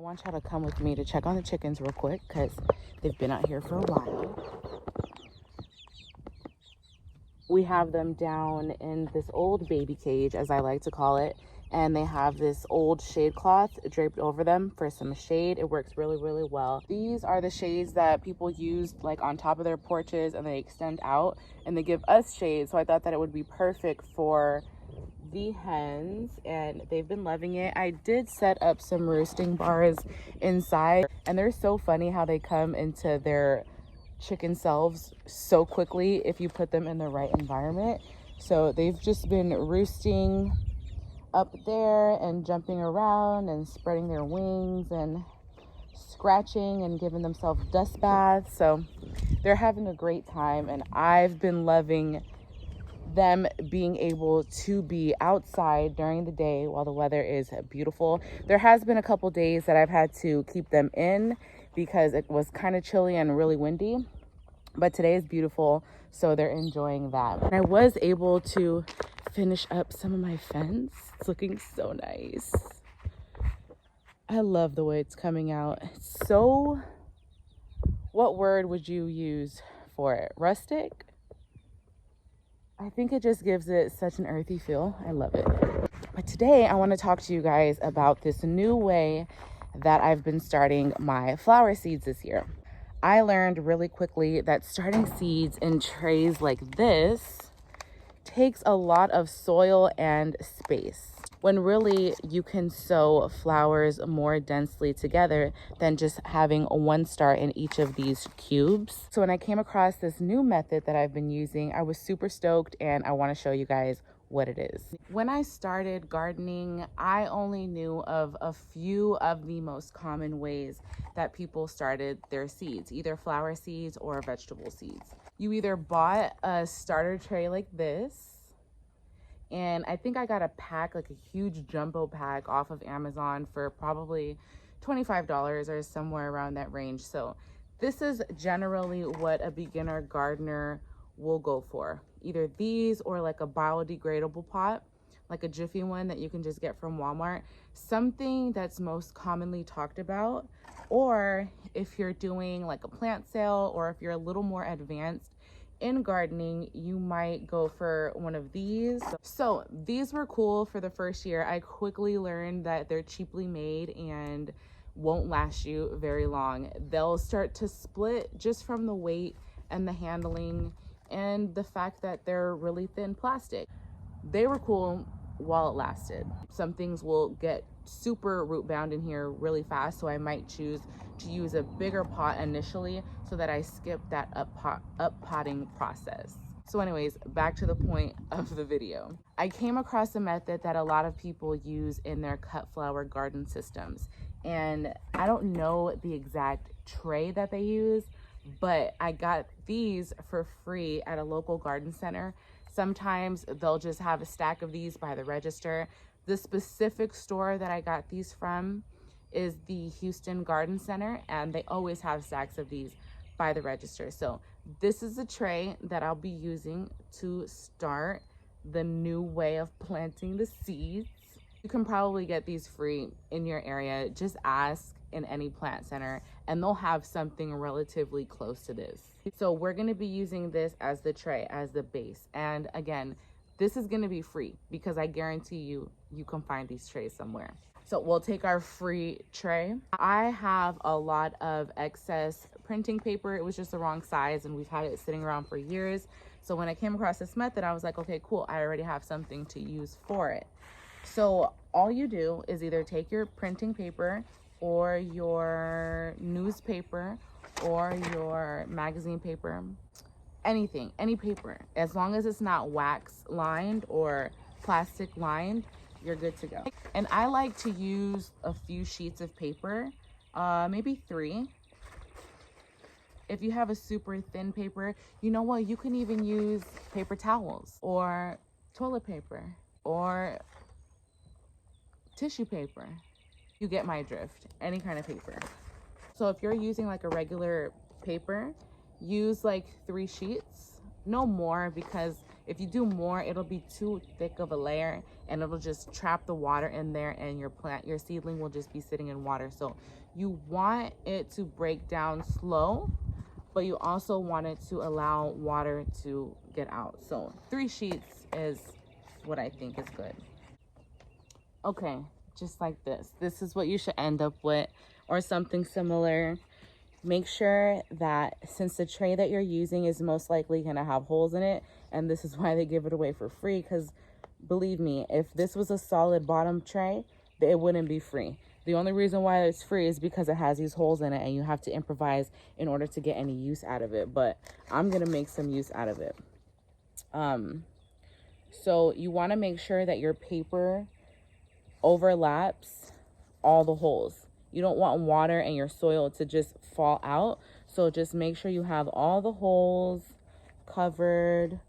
want y'all to come with me to check on the chickens real quick because they've been out here for a while. We have them down in this old baby cage, as I like to call it, and they have this old shade cloth draped over them for some shade. It works really, really well. These are the shades that people use like on top of their porches, and they extend out and they give us shade. So I thought that it would be perfect for the hens, and they've been loving it. I did set up some roosting bars inside, and they're so funny how they come into their chicken selves so quickly if you put them in the right environment. So they've just been roosting up there and jumping around and spreading their wings and scratching and giving themselves dust baths. So they're having a great time, and I've been loving them being able to be outside during the day while the weather is beautiful. There has been a couple days that I've had to keep them in because it was kind of chilly and really windy, but today is beautiful, so they're enjoying that. And I was able to finish up some of my fence. It's looking so nice. I love the way it's coming out. It's so, what word would you use for it? Rustic? I think it just gives it such an earthy feel. I love it. But today I want to talk to you guys about this new way that I've been starting my flower seeds this year. I learned really quickly that starting seeds in trays like this takes a lot of soil and space, when really you can sow flowers more densely together than just having one star in each of these cubes. So when I came across this new method that I've been using, I was super stoked, and I want to show you guys what it is. When I started gardening, I only knew of a few of the most common ways that people started their seeds, either flower seeds or vegetable seeds. You either bought a starter tray like this, and I think I got a pack, like a huge jumbo pack off of Amazon for probably $25 or somewhere around that range. So this is generally what a beginner gardener will go for. Either these or like a biodegradable pot, like a Jiffy one that you can just get from Walmart. Something that's most commonly talked about. Or if you're doing like a plant sale, or if you're a little more advanced in gardening, you might go for one of these. So these were cool for the first year. I quickly learned that they're cheaply made and won't last you very long. They'll start to split just from the weight and the handling and the fact that they're really thin plastic. They were cool while it lasted. Some things will get super root bound in here really fast, so I might choose to use a bigger pot initially so that I skip that up potting process. So anyways, back to the point of the video. I came across a method that a lot of people use in their cut flower garden systems, and I don't know the exact tray that they use, but I got these for free at a local garden center. Sometimes they'll just have a stack of these by the register. The specific store that I got these from is the Houston Garden Center, and they always have stacks of these by the register. So this is a tray that I'll be using to start the new way of planting the seeds. You can probably get these free in your area. Just ask in any plant center and they'll have something relatively close to this. So we're going to be using this as the tray, as the base. And again, this is going to be free because I guarantee you can find these trays somewhere. So we'll take our free tray. I have a lot of excess printing paper. It was just the wrong size and we've had it sitting around for years. So when I came across this method, I was like, okay, cool. I already have something to use for it. So all you do is either take your printing paper or your newspaper or your magazine paper, anything, any paper, as long as it's not wax lined or plastic lined, you're good to go. And I like to use a few sheets of paper, maybe 3. If you have a super thin paper, you know what, you can even use paper towels or toilet paper or tissue paper. You get my drift, any kind of paper. So if you're using like a regular paper, use like 3 sheets, no more, because If you do more, it'll be too thick of a layer and it'll just trap the water in there, and your seedling will just be sitting in water. So you want it to break down slow, but you also want it to allow water to get out. So 3 sheets is what I think is good. Okay, just like this. This is what you should end up with, or something similar. Make sure that since the tray that you're using is most likely gonna have holes in it, and this is why they give it away for free, because believe me, if this was a solid bottom tray, it wouldn't be free. The only reason why it's free is because it has these holes in it, and you have to improvise in order to get any use out of it. But I'm gonna make some use out of it. So you want to make sure that your paper overlaps all the holes. You don't want water and your soil to just fall out. So just make sure you have all the holes covered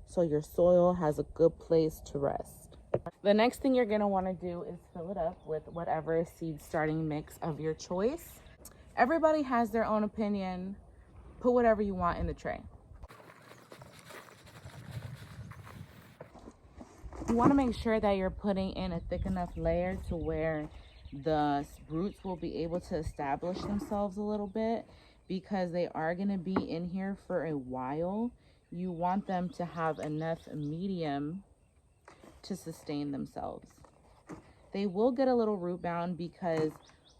so your soil has a good place to rest. The next thing you're going to want to do is fill it up with whatever seed starting mix of your choice. Everybody has their own opinion. Put whatever you want in the tray. You want to make sure that you're putting in a thick enough layer to where the roots will be able to establish themselves a little bit, because they are going to be in here for a while. You want them to have enough medium to sustain themselves. They will get a little root bound, because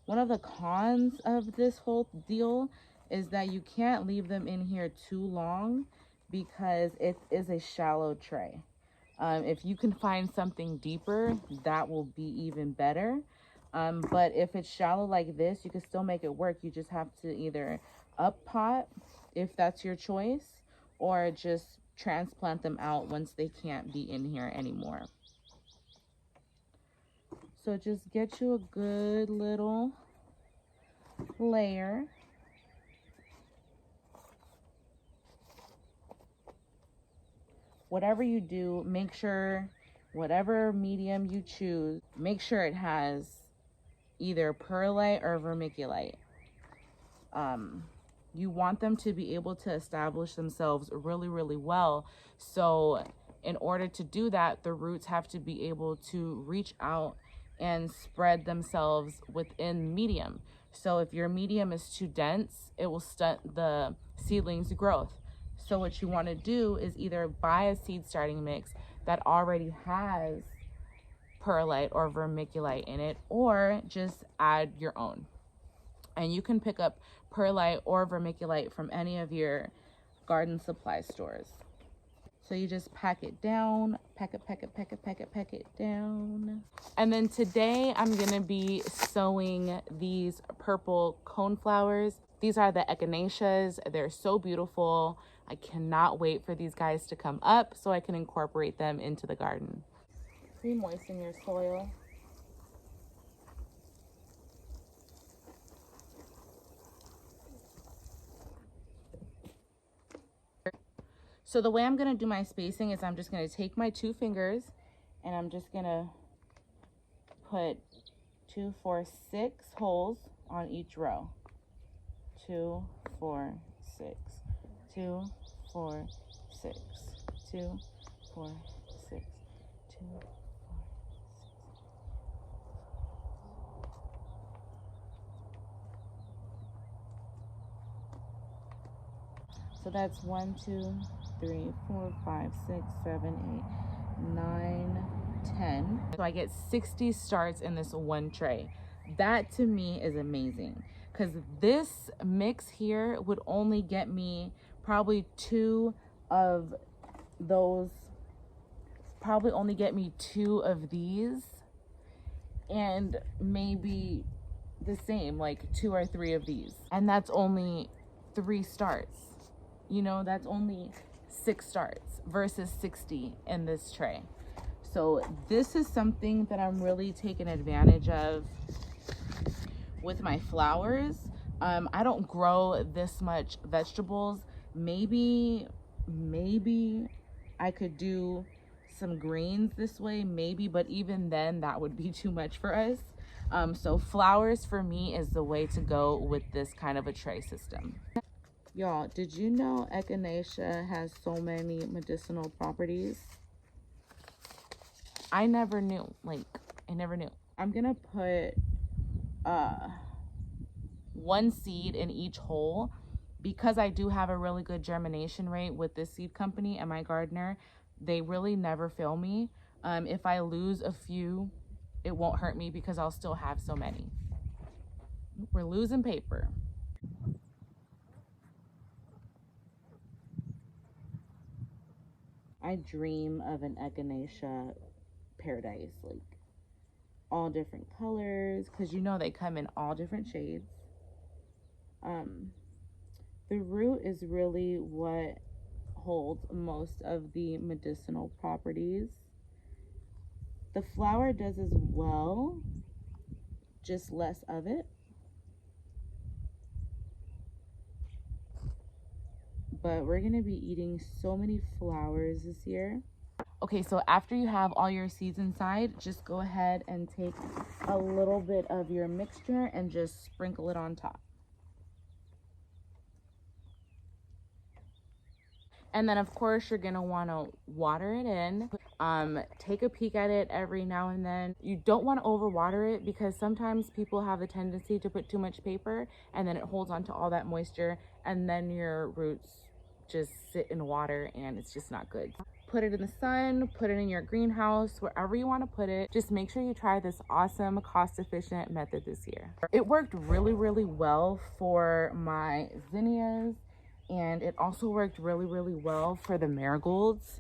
one of the cons of this whole deal is that you can't leave them in here too long, because it is a shallow tray. If you can find something deeper, that will be even better. But if it's shallow like this, you can still make it work. You just have to either up pot, if that's your choice, or just transplant them out once they can't be in here anymore. So just get you a good little layer. Whatever you do, make sure whatever medium you choose, make sure it has either perlite or vermiculite. You want them to be able to establish themselves really, really well. So in order to do that, the roots have to be able to reach out and spread themselves within medium. So if your medium is too dense, it will stunt the seedling's growth. So what you want to do is either buy a seed starting mix that already has perlite or vermiculite in it, or just add your own. And you can pick up perlite or vermiculite from any of your garden supply stores. So you just pack it down, pack it down. And then today I'm gonna be sowing these purple cone flowers. These are the echinaceas. They're so beautiful. I cannot wait for these guys to come up so I can incorporate them into the garden. Pre-moisten your soil. So the way I'm gonna do my spacing is I'm just gonna take my 2 fingers and I'm just gonna put 2, 4, 6 holes on each row. 2, 4, 6, 2, 4, 6, 2, 4, 6, 2, 4, 6. So that's 1, 2, 3, 4, 5, 6, 7, 8, 9, 10. So I get 60 starts in this one tray. That to me is amazing, because this mix here would only get me probably 2 of those, probably only get me 2 of these, and maybe the same, like 2 or 3 of these. And that's only 3 starts. You know, that's only 6 starts versus 60 in this tray. So this is something that I'm really taking advantage of with my flowers. I don't grow this much vegetables. Maybe I could do some greens this way, maybe, but even then that would be too much for us. So flowers for me is the way to go with this kind of a tray system. Y'all, did you know echinacea has so many medicinal properties? I never knew. Like, I never knew. I'm gonna put 1 seed in each hole because I do have a really good germination rate with this seed company and my gardener. They really never fail me. If I lose a few, it won't hurt me because I'll still have so many. We're losing paper. I dream of an echinacea paradise, like all different colors, because you know they come in all different shades. The root is really what holds most of the medicinal properties. The flower does as well, just less of it. But we're gonna be eating so many flowers this year. Okay, so after you have all your seeds inside, just go ahead and take a little bit of your mixture and just sprinkle it on top. And then of course you're gonna wanna water it in. Take a peek at it every now and then. You don't wanna overwater it because sometimes people have the tendency to put too much paper and then it holds on to all that moisture and then your roots just sit in water and it's just not good. Put it in the sun, put it in your greenhouse, wherever you wanna put it. Just make sure you try this awesome, cost-efficient method this year. It worked really, really well for my zinnias. And it also worked really, really well for the marigolds.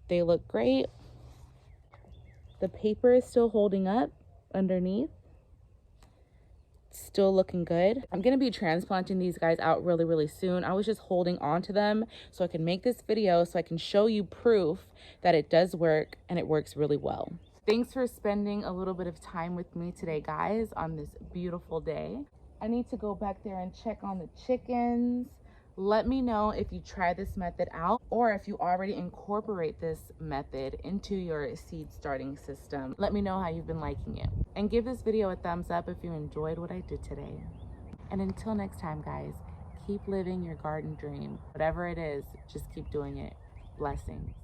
They look great. The paper is still holding up underneath. Still looking good. I'm gonna be transplanting these guys out really, really soon. I was just holding on to them so I can make this video so I can show you proof that it does work and it works really well. Thanks for spending a little bit of time with me today, guys, on this beautiful day. I need to go back there and check on the chickens. Let me know if you try this method out or if you already incorporate this method into your seed starting system. Let me know how you've been liking it. And give this video a thumbs up if you enjoyed what I did today. And until next time, guys, keep living your garden dream. Whatever it is, just keep doing it. Blessings.